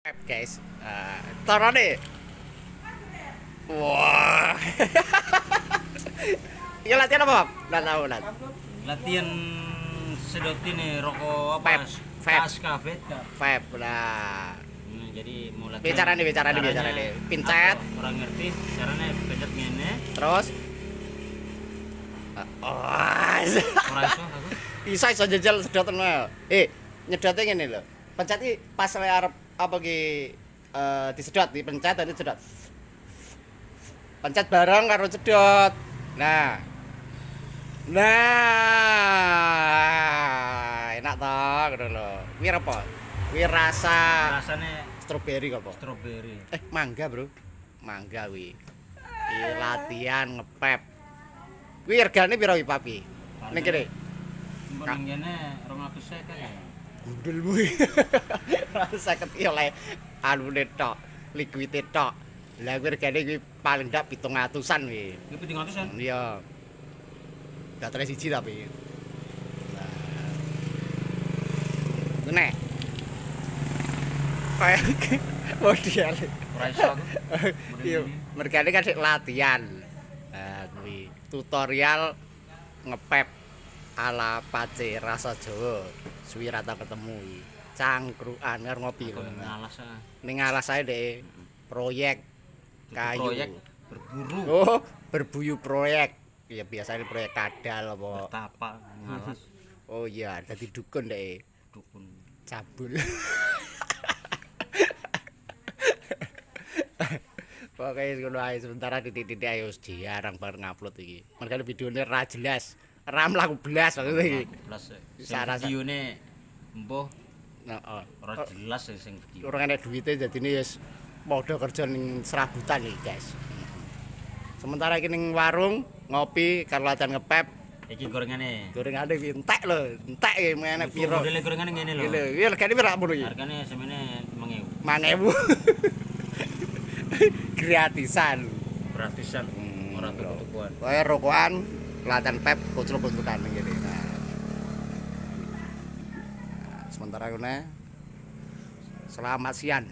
Guys, taruh deh. Wah. Ya latihan apa? Nggak tahu lah. Latihan sedot ini rokok Vape, apa? vape. Kaska, vodka. Vape lah. Jadi mau latihan. Bicara nih. Caranya Pincet. apa? Orang ngerti caranya pencet ngene. Terus. Oh. Ora iso aku. Iso jajal sedotnya. Nyedotnya gini loh. Pencet iki pas le arep apa ki disedot, dipencet dan disedot. Pencet bareng karo cedot. Nah, enak toh, gitu loh. Wir apa? Wir rasa Rasanya stroberi apa? strawberry. Mangga bro, mangga wi. Latihan ngepep. Wi regane piro wi papi? Ning kene. Mbok ning kene 250 ya. Gundul wi. 250 ya oleh anune tok, liquide tok. Lah kuwi regane kuwi paling ndak 700-an wi. Iki 700-an. Iya. Baterai siji tapi. Nah. Nek. Kayak model. Ora iso aku. Iya, mereka ini kan sik latihan. Nah, kuwi tutorial ngepep ala pace rasa Jawa. Suwi rata ketemu iki. Cangkrukan karo ngopi. Aku ngalas ah. Ning alas ae Dek. Proyek kayu. Proyek berburu. Oh, berbuyu proyek. Ya biasanya proyek kadal apa. Bertapa ngalas Oh iya, dadi dukun Dek. dukun. Cabul. Pokoknya ngono ae sementara titik-titik ayo jarang bareng ngupload iki. Mereka videone ra jelas. Ram laku belas maksudnya iki. Plus Sarana- videone embuh Heeh. ora jelas sing video. Ora enek duwite dadine wis padha kerja ning serabutan iki, guys. Sementara iki ning warung ngopi karo latihan ngepep, Iki gorengane. gorengane iki entek lho, entek iki meneh Iku piro. modele gorengane ngene lho. Lho, iki regane piro ngono iki? Hargane semene 5.000. 1000. Gratisan. Gratisan. Ora tuku-tukuan. Kaya rokokan, latihan pep, kucluk-kuclukan ning kene. Nah, sementara ngene selamat siang.